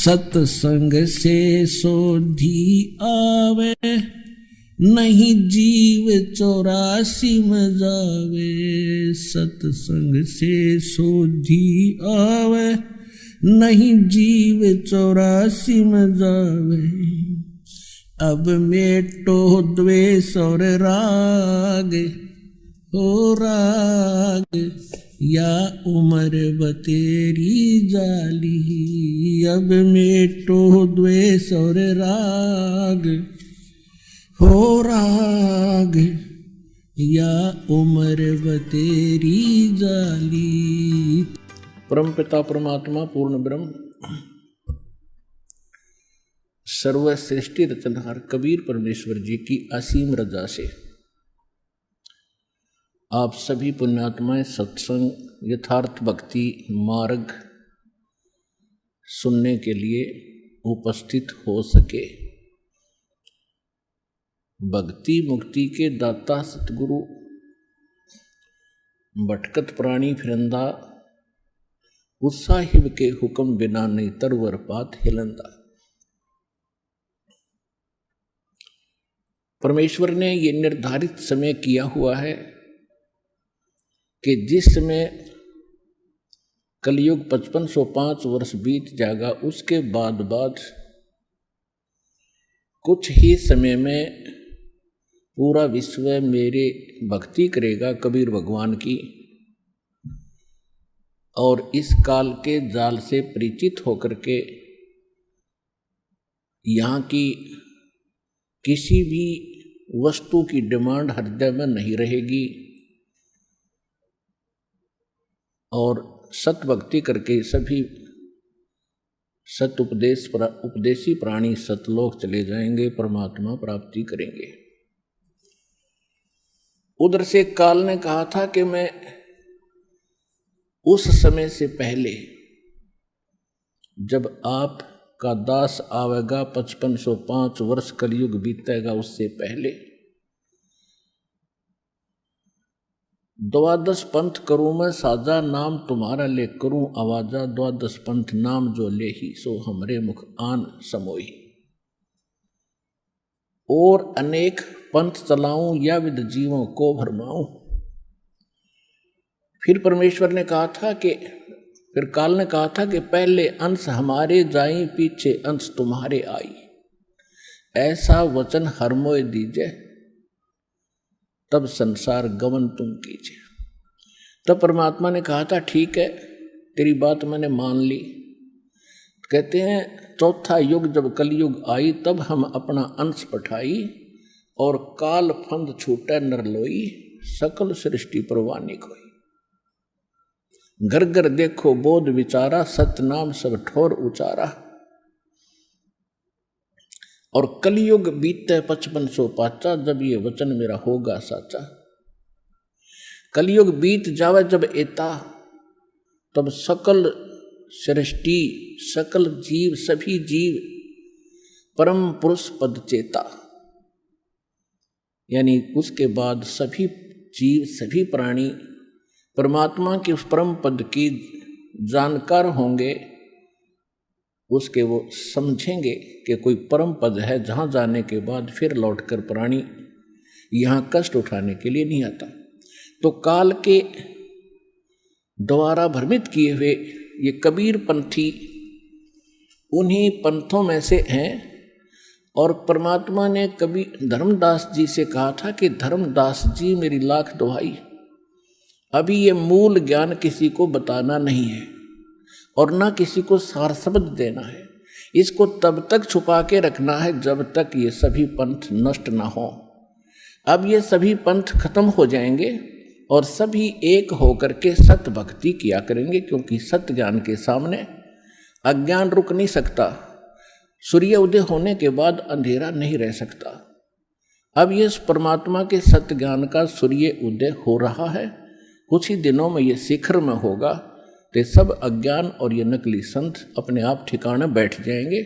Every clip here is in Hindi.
सत्संग से सोधी आवे, नहीं जीव 84 में जावे। सत्संग से सोधी आवे, नहीं जीव 84 में जावे। अब मेटो द्वेष और राग, हो राग या उम्र बतेरी जाली। अब मेटो द्वेष और राग, हो राग या उम्र बतेरी जाली। परम पिता परमात्मा पूर्ण ब्रह्म सर्व सृष्टि रचनहार कबीर परमेश्वर जी की असीम रजा से आप सभी पुण्यात्माएं सत्संग यथार्थ भक्ति मार्ग सुनने के लिए उपस्थित हो सके। भक्ति मुक्ति के दाता सतगुरु भटकत प्राणी फिरंदा, उत्साहिब के हुक्म बिना नहीं तरवर पात हिलंदा। परमेश्वर ने ये निर्धारित समय किया हुआ है कि जिस समय कलयुग 5505 वर्ष बीत जाएगा, उसके बाद कुछ ही समय में पूरा विश्व मेरे भक्ति करेगा कबीर भगवान की, और इस काल के जाल से परिचित होकर के यहाँ की किसी भी वस्तु की डिमांड हृदय में नहीं रहेगी, और सत भक्ति करके सभी सत उपदेशी प्राणी सतलोक चले जाएंगे, परमात्मा प्राप्ति करेंगे। उधर से काल ने कहा था कि मैं उस समय से पहले जब आप का दास आवेगा 5505 वर्ष कलयुग बीतेगा, उससे पहले 12 पंथ करूं मैं साजा, नाम तुम्हारा ले करूं आवाजा। 12 पंथ नाम जो ले ही, सो हमरे मुख आन समोही। और अनेक पंथ चलाऊं या विद जीवों को भरमाऊं। फिर परमेश्वर ने कहा था कि फिर काल ने कहा था कि पहले अंश हमारे जाई, पीछे अंश तुम्हारे आई। ऐसा वचन हर मोय दीजे, तब संसार गमन तुम कीजिए। तब परमात्मा ने कहा था ठीक है, तेरी बात मैंने मान ली। कहते हैं चौथा युग जब कलयुग आई, तब हम अपना अंश पठाई, और काल फंद छूटे नरलोई, सकल सृष्टि परवानी कोई। घर घर देखो बोध विचारा, सतनाम सब ठोर उचारा। और कलयुग बीते 5505, जब ये वचन मेरा होगा साचा। कलयुग बीत जावे जब एता, तब सकल सृष्टि सकल जीव सभी जीव परम पुरुष पद चेता, यानी उसके बाद सभी जीव सभी प्राणी परमात्मा के उस परम पद की जानकार होंगे। उसके वो समझेंगे कि कोई परम पद है जहाँ जाने के बाद फिर लौटकर प्राणी यहाँ कष्ट उठाने के लिए नहीं आता। तो काल के द्वारा भ्रमित किए हुए ये कबीर पंथी उन्हीं पंथों में से हैं। और परमात्मा ने कभी धर्मदास जी से कहा था कि धर्मदास जी मेरी लाख दुहाई, अभी ये मूल ज्ञान किसी को बताना नहीं है और ना किसी को सार शब्द देना है। इसको तब तक छुपा के रखना है जब तक ये सभी पंथ नष्ट ना हो। अब ये सभी पंथ खत्म हो जाएंगे और सभी एक होकर के सत भक्ति किया करेंगे, क्योंकि सत्य ज्ञान के सामने अज्ञान रुक नहीं सकता। सूर्य उदय होने के बाद अंधेरा नहीं रह सकता। अब ये परमात्मा के सत्य ज्ञान का सूर्य उदय हो रहा है, कुछ ही दिनों में ये शिखर में होगा। तो सब अज्ञान और ये नकली संत अपने आप ठिकाने बैठ जाएंगे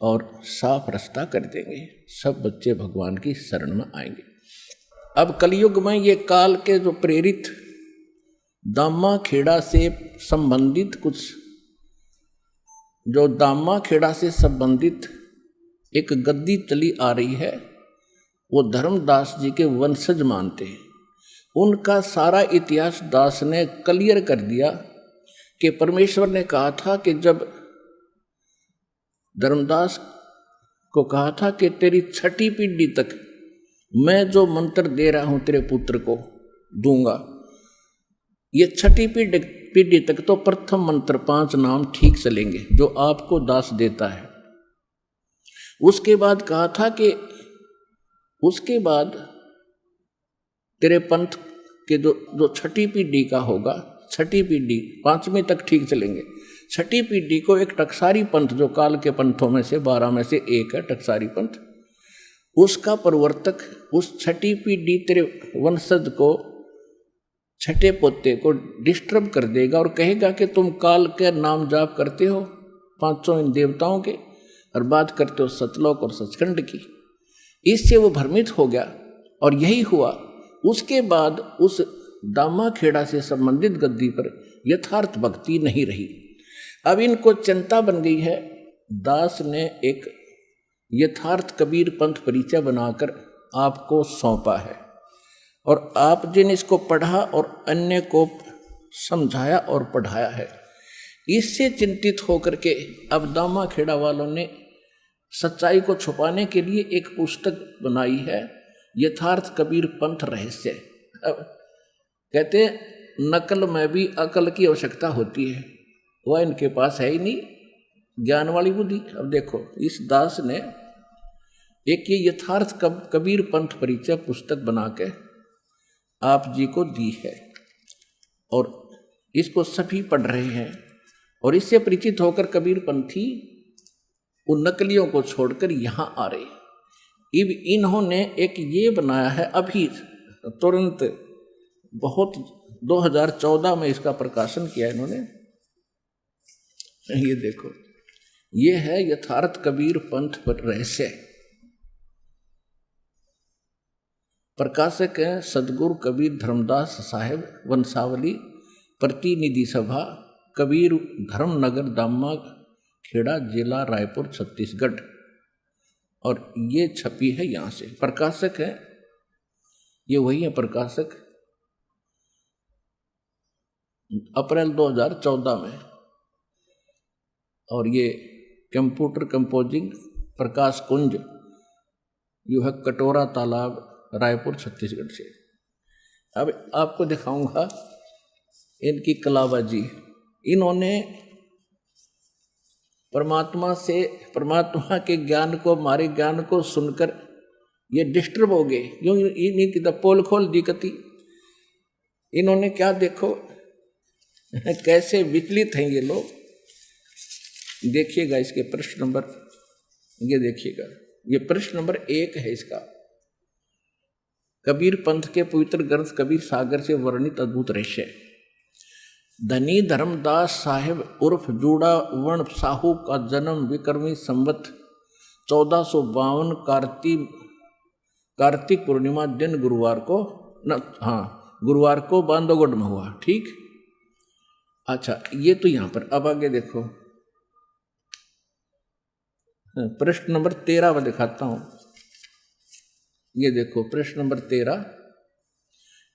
और साफ रास्ता कर देंगे। सब बच्चे भगवान की शरण में आएंगे। अब कलयुग में ये काल के जो प्रेरित दामा खेड़ा से संबंधित कुछ जो दामा खेड़ा से संबंधित एक गद्दी चली आ रही है वो धर्मदास जी के वंशज मानते हैं। उनका सारा इतिहास दास ने क्लियर कर दिया कि परमेश्वर ने कहा था कि जब धर्मदास को कहा था कि तेरी 6ठी पीढ़ी तक मैं जो मंत्र दे रहा हूं तेरे पुत्र को दूंगा, ये 6ठी पीढ़ी तक तो प्रथम मंत्र 5 नाम ठीक चलेंगे जो आपको दास देता है। उसके बाद कहा था कि उसके बाद तेरे पंथ के जो 6ठी पीढ़ी का होगा, 6ठी पीढ़ी 5वीं तक ठीक चलेंगे। 6ठी पीढ़ी को एक टकसारी पंथ जो काल के पंथों में से 12 में से एक है टकसारी पंथ, उसका प्रवर्तक उस 6ठी पीढ़ी तेरे वंशज को 6ठे पोते को डिस्टर्ब कर देगा और कहेगा कि तुम काल के नाम जाप करते हो 500 इन देवताओं के और बात करते हो सतलोक और सचखंड की। इससे वो भ्रमित हो गया और यही हुआ। उसके बाद उस दामा खेड़ा से संबंधित गद्दी पर यथार्थ भक्ति नहीं रही। अब इनको चिंता बन गई है। दास ने एक यथार्थ कबीर पंथ परिचय बनाकर आपको सौंपा है और आप जिन इसको पढ़ा और अन्य को समझाया और पढ़ाया है, इससे चिंतित होकर के अब दामा खेड़ा वालों ने सच्चाई को छुपाने के लिए एक पुस्तक बनाई है, यथार्थ कबीर पंथ रहस्य। अब कहते हैं नकल में भी अकल की आवश्यकता होती है, वह इनके पास है ही नहीं, ज्ञान वाली बुद्धि। अब देखो इस दास ने एक ये यथार्थ कबीर पंथ परिचय पुस्तक बना के आप जी को दी है और इसको सभी पढ़ रहे हैं और इससे परिचित होकर कबीर पंथी उन नकलियों को छोड़कर यहाँ आ रहे। अब इन्होंने एक ये बनाया है अभी तुरंत, बहुत 2014 में इसका प्रकाशन किया इन्होंने। ये देखो, ये है यथार्थ कबीर पंथ पर रहस्य। प्रकाशक है सदगुरु कबीर धर्मदास साहेब, वंशावली, प्रतिनिधि सभा, कबीर धर्मनगर, दामा खेड़ा, जिला रायपुर, छत्तीसगढ़। और ये छपी है यहाँ से। प्रकाशक है ये वही है प्रकाशक, अप्रैल 2014 में। और ये computer composing Prakash Kunj, you है कटोरा तालाब, रायपुर, छत्तीसगढ़ से। अब आपको दिखाऊंगा इनकी कलाबाजी। इन्होंने परमात्मा के ज्ञान को, हमारे ज्ञान को सुनकर ये डिस्टर्ब हो गए। क्यों इनकी तो पोल खोल दी कती। इन्होंने क्या देखो कैसे विचलित हैं ये लोग। देखिएगा इसके प्रश्न नंबर, ये देखिएगा, ये प्रश्न नंबर 1 है इसका। कबीर पंथ के पवित्र ग्रंथ कबीर सागर से वर्णित अद्भुत रहस्य। धनी धर्मदास साहिब उर्फ जूड़ा वर्ण साहू का जन्म विक्रमी संवत 1452 कार्तिक पूर्णिमा दिन गुरुवार को बांधवगढ़ में हुआ। ठीक, अच्छा ये तो यहां पर। अब आगे देखो प्रश्न नंबर 13 में दिखाता हूं। ये देखो प्रश्न नंबर 13,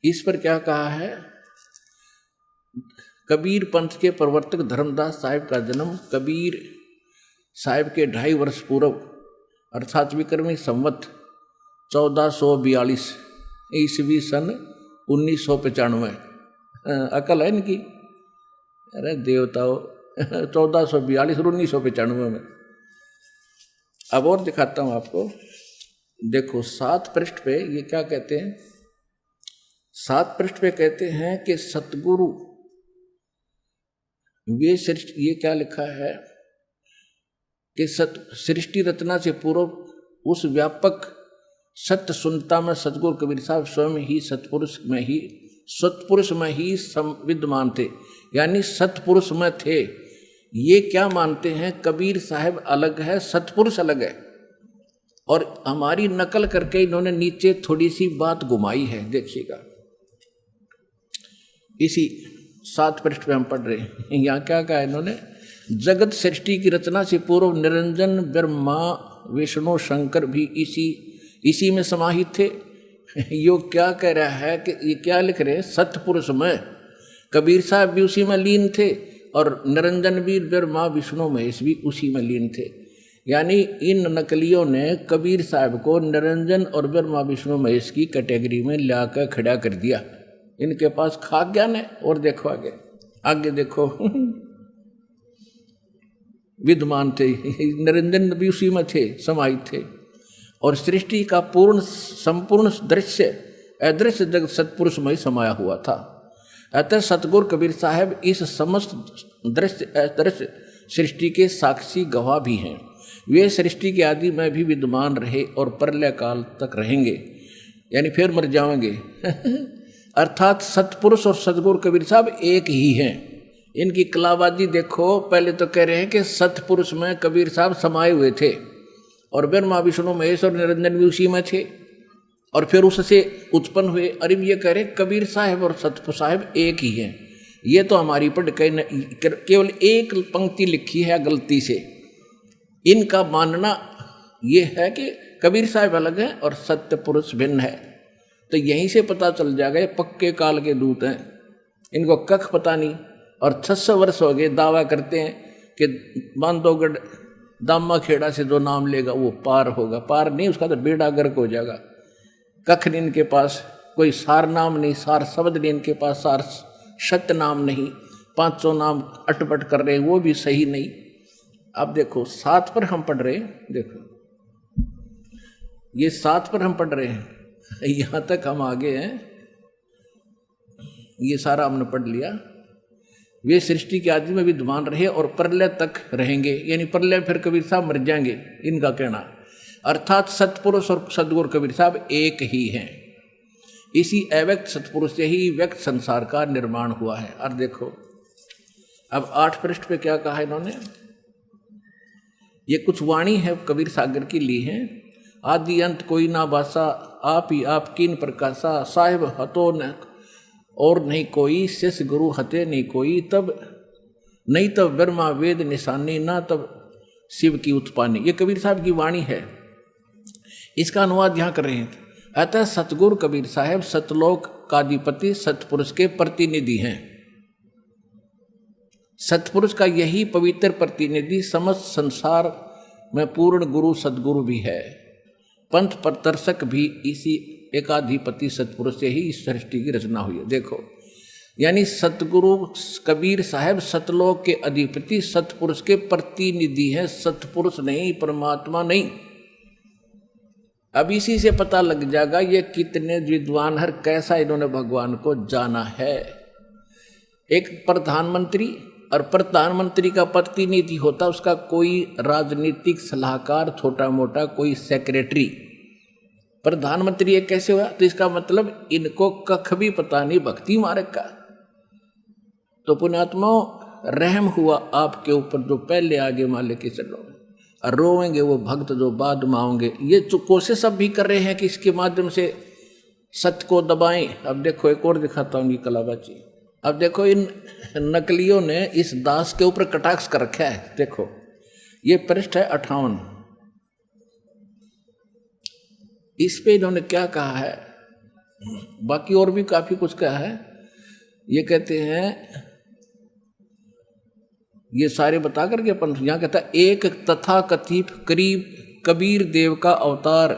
इस पर क्या कहा है। कबीर पंथ के प्रवर्तक धर्मदास साहिब का जन्म कबीर साहिब के 2.5 वर्ष पूर्व अर्थात विक्रमी संवत 1442 ईस्वी सन 1995। अकल है इनकी, अरे देवताओं 1442 और 1995 में। अब और दिखाता हूं आपको। देखो 7 पृष्ठ पे ये क्या कहते हैं। 7 पृष्ठ पे कहते हैं कि सतगुरु वे सृष्टि, ये क्या लिखा है कि सृष्टि रचना से पूर्व उस व्यापक सत्य सुनता में सतगुरु कबीर साहब स्वयं ही सतपुरुष में ही विद्यमान थे, यानी सतपुरुष में थे। ये क्या मानते हैं, कबीर साहब अलग है, सतपुरुष अलग है। और हमारी नकल करके इन्होंने नीचे थोड़ी सी बात घुमाई है, देखिएगा। इसी 7 पृष्ठ पे हम पढ़ रहे हैं। यहाँ क्या कहा इन्होंने, जगत सृष्टि की रचना से पूर्व निरंजन ब्रह्मा विष्णु शंकर भी इसी में समाहित थे। यो क्या कह रहा है कि ये क्या लिख रहे हैं, सतपुरुष में कबीर साहब भी उसी में लीन थे और निरंजन भी ब्रह्मा विष्णु महेश भी उसी में लीन थे। यानी इन नकलियों ने कबीर साहब को निरंजन और ब्रह्मा विष्णु महेश की कैटेगरी में लाकर खड़ा कर दिया। इनके पास खाक ज्ञान है। और देखो आगे देखो विद्वान थे, निरंजन भी उसी में थे, समाहित थे। और सृष्टि का संपूर्ण दृश्य अदृश्य जगत सतपुरुष में समाया हुआ था। अतः सतगुरु कबीर साहब इस समस्त दृश्य अदृश्य सृष्टि के साक्षी गवाह भी हैं। वे सृष्टि के आदि में भी विद्यमान रहे और प्रलय काल तक रहेंगे, यानी फिर मर जाएंगे। अर्थात सतपुरुष और सतगुरु कबीर साहब एक ही हैं। इनकी कलाबाजी देखो। पहले तो कह रहे हैं कि सतपुरुष में कबीर साहब समाये हुए थे और ब्रह्मा विष्णु महेश और निरंजन भी उसी में थे, और फिर उससे उत्पन्न हुए। अरे ये कह रहे कबीर साहब और सतपुरुष साहब एक ही हैं। ये तो हमारी पढ़ केवल एक पंक्ति लिखी है गलती से। इनका मानना ये है कि कबीर साहब अलग हैं और सत्य पुरुष भिन्न है। तो यहीं से पता चल जाएगा ये पक्के काल के दूत हैं। इनको कख पता नहीं। और 600 वर्ष हो गए दावा करते हैं कि बांधवगढ़ दामा खेड़ा से जो नाम लेगा वो पार होगा। पार नहीं, उसका तो बेड़ा गर्क हो जाएगा। कख नहीं इनके पास, कोई सार नाम नहीं, सार शब्द नहीं इनके पास, सार सत्य नाम नहीं। 500 नाम अटपट कर रहे हैं, वो भी सही नहीं। अब देखो 7 पर हम पढ़ रहे हैं, देखो ये 7 पर हम पढ़ रहे हैं, यहाँ तक हम आगे हैं। ये सारा हमने पढ़ लिया। वे सृष्टि के आदि में विद्यमान रहे और प्रलय तक रहेंगे, यानी प्रलय फिर कबीर साहब मर जाएंगे, इनका कहना। अर्थात सतपुरुष और सदगुरु कबीर साहब एक ही हैं। इसी अव्यक्त सतपुरुष से ही व्यक्त संसार का निर्माण हुआ है। और देखो अब 8 पृष्ठ पे क्या कहा इन्होंने। ये कुछ वाणी है कबीर सागर की ली है। आदि अंत कोई ना बासा, आप ही आप कीन प्रकाशा, साहिब हतो न और नहीं कोई, शिष्य गुरु हते नहीं कोई, तब नहीं तब ब्रह्मा वेद निशानी, ना तब शिव की उत्पानी। ये कबीर साहब की वाणी है। इसका अनुवाद यहाँ कर रहे हैं। अतः सतगुरु कबीर साहब सतलोक काधिपति सतपुरुष के प्रतिनिधि हैं। सतपुरुष का यही पवित्र प्रतिनिधि समस्त संसार में पूर्ण गुरु सदगुरु भी है। पंथ प्रदर्शक भी इसी एकाधिपति सतपुरुष से ही इस सृष्टि की रचना हुई है। देखो यानी सतगुरु कबीर साहब सतलोक के अधिपति सतपुरुष के प्रतिनिधि हैं। सतपुरुष नहीं, परमात्मा नहीं। अब इसी से पता लग जाएगा ये कितने विद्वान हर कैसा इन्होंने भगवान को जाना है। एक प्रधानमंत्री, और प्रधानमंत्री का प्रतिनिधि होता उसका कोई राजनीतिक सलाहकार, छोटा मोटा कोई सेक्रेटरी। प्रधानमंत्री एक कैसे हुआ? तो इसका मतलब इनको कख भी पता नहीं भक्ति मार्ग का। तो पुण्यात्माओं, रहम हुआ आपके ऊपर जो पहले आगे मान लेके चलो, और रोएंगे वो भक्त जो बाद में आओगे। ये जो कोशिश अब भी कर रहे हैं कि इसके माध्यम से सत्य को दबाएं। अब देखो एक और दिखाता हूँ ये कलाबाजी। अब देखो इन नकलियों ने इस दास के ऊपर कटाक्ष कर रखा है। देखो ये पृष्ठ है 58। इस पे इन्होंने क्या कहा है, बाकी और भी काफी कुछ कहा है। ये कहते हैं, ये सारे बता करके अपन यहाँ कहता है, एक तथा कथित करीब कबीर देव का अवतार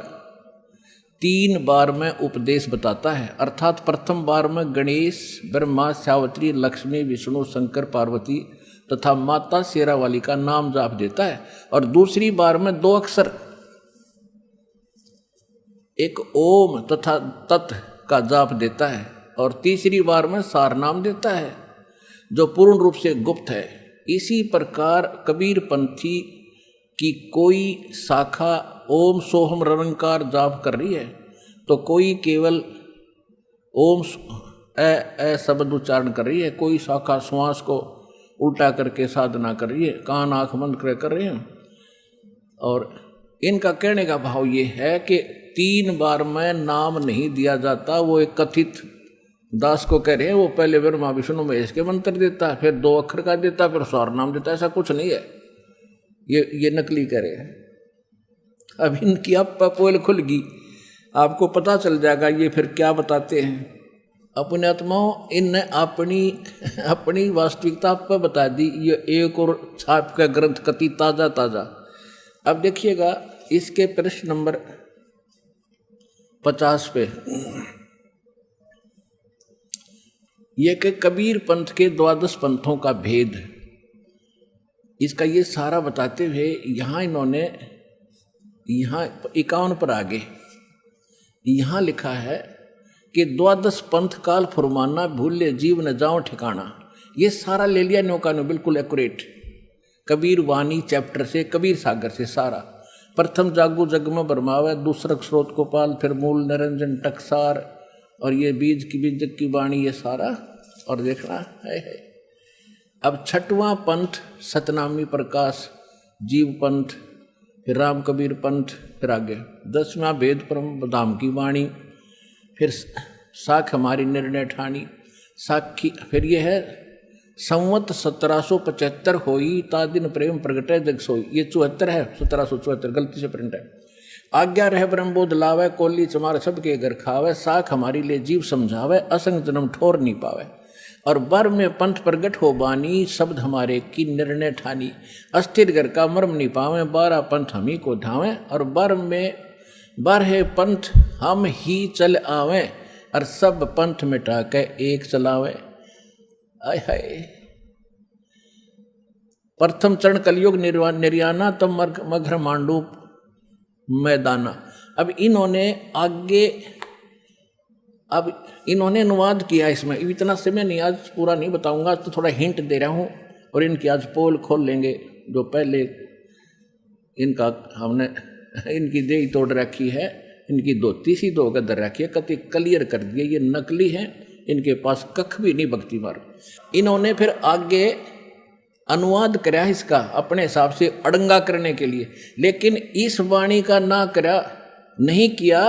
3 बार में उपदेश बताता है। अर्थात प्रथम बार में गणेश, ब्रह्मा, सावित्री, लक्ष्मी, विष्णु, शंकर, पार्वती तथा माता शेरावाली का नाम जाप देता है। और दूसरी बार में 2 अक्षर, एक ओम तथा तत् का जाप देता है। और तीसरी बार में सार नाम देता है जो पूर्ण रूप से गुप्त है। इसी प्रकार कबीर पंथी की कोई शाखा ओम सोहम रंकार जाप कर रही है, तो कोई केवल ओम ए शब्द उच्चारण कर रही है, कोई शाखा श्वास को उल्टा करके साधना कर रही है, कान आँख बंद कर रहे हैं। और इनका कहने का भाव ये है कि 3 बार में नाम नहीं दिया जाता, वो एक कथित दास को कह रहे हैं वो पहले ब्रह्मा विष्णु महेश के मंत्र देता, फिर 2 अक्षर का देता, फिर स्वर नाम देता। ऐसा कुछ नहीं है, ये नकली कह रहे हैं। अब इनकी अब पोल खुल गई, आपको पता चल जाएगा ये फिर क्या बताते हैं। अपने आत्माओं इनने अपनी वास्तविकता पर बता दी। ये एक और छाप का ग्रंथ कति ताजा ताजा। अब देखिएगा इसके प्रश्न नंबर 50 पे ये कि कबीर पंथ के 12 पंथों का भेद, इसका ये सारा बताते हुए यहाँ इन्होंने यहाँ 51 पर आगे यहाँ लिखा है कि 12 पंथ काल फुरमाना, भूले जीव न जाओ ठिकाना। ये सारा ले लिया नौका ने, बिल्कुल एक्यूरेट। कबीर वाणी चैप्टर से, कबीर सागर से सारा। प्रथम जागू जग में बरमावे, दूसरा स्रोत गोपाल, फिर मूल निरंजन टकसार, और ये बीज की बीजक की वाणी, ये सारा। और देखना है। अब 6वां पंथ सतनामी प्रकाश जीव पंथ, फिर राम कबीर पंथ, फिर आगे 10वां भेद परम धाम की वाणी, फिर साख हमारी निर्णय ठानी साखी, फिर ये है संवत 1775 होई ता दिन प्रेम प्रगटे जग सोई। ये 74 है, 1774 गलती से प्रिंट है। आज्ञा रह ब्रह्मबोध लावे, कोली चमार सबके घर खावे, साख हमारी ले जीव समझावे, असंग जन्म ठोर नहीं पावे। और बर में पंथ प्रगट हो बानी, शब्द हमारे की निर्णय ठानी, अस्थिर घर का मर्म नहीं पावे, 12 पंथ हम ही को ढावे। और बर में बर है पंथ हम ही चल आवे, और सब पंथ मिटा के एक चलावे। आय हाय। प्रथम चरण कलयुग निर्याना, तब मघर मांडू मैदाना। अब इन्होंने अनुवाद किया इसमें। इतना समय नहीं, आज पूरा नहीं बताऊंगा, तो थोड़ा हिंट दे रहा हूँ। और इनकी आज पोल खोल लेंगे, जो पहले इनका हमने इनकी देही तोड़ रखी है, इनकी धोती सी धो कर रखी है, कति क्लियर कर दिए ये नकली हैं, इनके पास कख भी नहीं भक्ति मार्ग। इन्होंने फिर आगे अनुवाद करा इसका अपने हिसाब से अड़ंगा करने के लिए, लेकिन इस वाणी का ना करा नहीं किया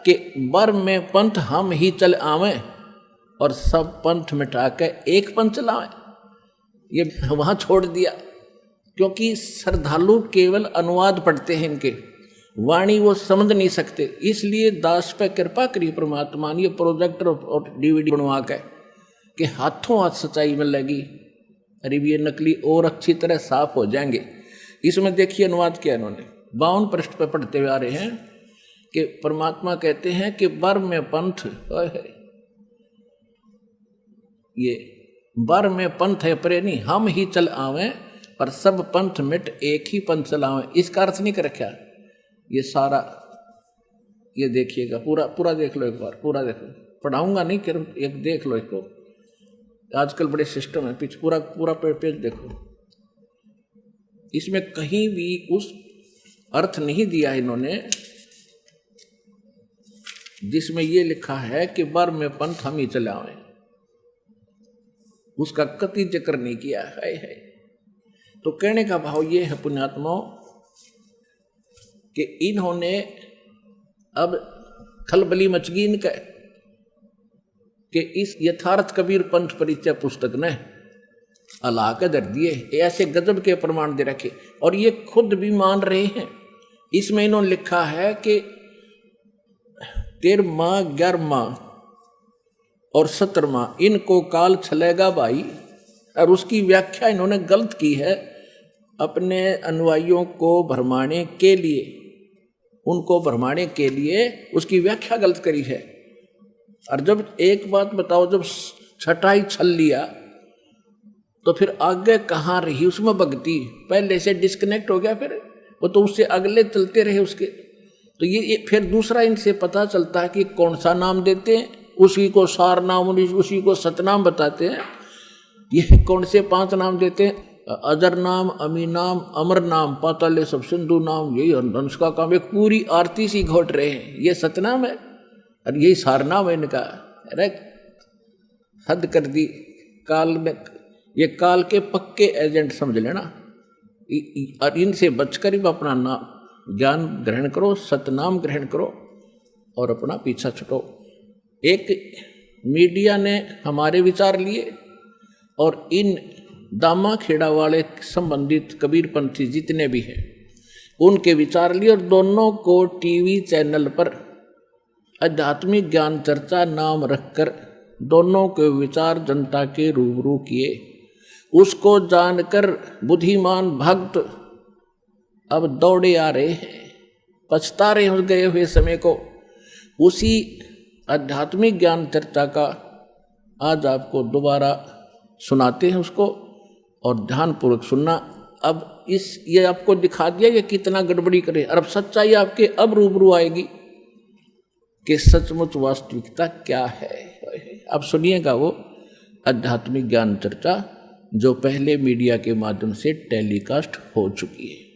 कि बर में पंथ हम ही चल आवे, और सब पंथ मिटा के एक पंथ चलावे। ये वहाँ छोड़ दिया, क्योंकि श्रद्धालु केवल अनुवाद पढ़ते हैं, इनके वाणी वो समझ नहीं सकते। इसलिए दास पे कृपा करी परमात्मा ने ये प्रोजेक्टर और DVD बनवा के कि हाथों हाथ सच्चाई में लगी। अरे ये नकली और अच्छी तरह साफ हो जाएंगे। इसमें देखिए अनुवाद किया इन्होंने, 52 पृष्ठ पे पढ़ते हुए आ रहे हैं कि परमात्मा कहते हैं कि बर में पंथ, ये बर में पंथ है प्रेमी, हम ही चल आवे, पर सब पंथ मिट एक ही पंथ चलावे। इसका अर्थ नहीं कर रखा ये सारा। ये देखिएगा, पूरा देख लो एक बार, पूरा देखो। पढ़ाऊंगा नहीं, एक देख लो इसको। आजकल बड़े सिस्टम है, पीछे पूरा पेज देखो। इसमें कहीं भी उस अर्थ नहीं दिया इन्होंने जिसमें ये लिखा है कि बर में पंथ हम ही चलावे, उसका कति जिक्र नहीं किया है। तो कहने का भाव ये है पुण्यात्माओं कि इन्होंने अब खलबली मच गई इनका कि इस यथार्थ कबीर पंथ परिचय पुस्तक ने अला के दर दिए, ऐसे गजब के प्रमाण दे रखे, और ये खुद भी मान रहे हैं। इसमें इन्होंने लिखा है कि 13वां 11वां और 17वां इनको काल छलेगा भाई, और उसकी व्याख्या इन्होंने गलत की है अपने अनुयायियों को भरमाने के लिए, उनको भरमाने के लिए उसकी व्याख्या गलत करी है। और जब एक बात बताओ, जब छटाई छल लिया तो फिर आगे कहाँ रही उसमें भक्ति, पहले से डिस्कनेक्ट हो गया, फिर वो तो उससे अगले चलते रहे उसके। तो ये फिर दूसरा इनसे पता चलता है कि कौन सा नाम देते हैं, उसी को सार नाम, उसी को सतनाम बताते हैं। ये कौन से 5 नाम देते हैं, अजर नाम, अमी नाम, अमर नाम, पाताले सब सिंधु नाम, यही हंस का काम। एक पूरी आरती सी घोट रहे हैं, ये सतनाम है और यही सारनाम है इनका। अरे हद कर दी काल में, ये काल के पक्के एजेंट समझ लेना। और इनसे बचकर ही अपना नाम ज्ञान ग्रहण करो, सतनाम ग्रहण करो और अपना पीछा छुटो। एक मीडिया ने हमारे विचार लिए और इन दामा खेड़ा वाले संबंधित कबीरपंथी जितने भी हैं उनके विचार लिए, और दोनों को टीवी चैनल पर आध्यात्मिक ज्ञान चर्चा नाम रखकर दोनों के विचार जनता के रूबरू किए। उसको जानकर बुद्धिमान भक्त अब दौड़े आ रहे हैं, पछता रहे हो गए हुए समय को। उसी आध्यात्मिक ज्ञान चर्चा का आज आपको दोबारा सुनाते हैं उसको, और ध्यानपूर्वक सुनना। अब ये आपको दिखा दिया ये कितना गड़बड़ी करे, और अब सच्चाई आपके अब रूबरू आएगी कि सचमुच वास्तविकता क्या है। अब सुनिएगा वो आध्यात्मिक ज्ञान चर्चा जो पहले मीडिया के माध्यम से टेलीकास्ट हो चुकी है।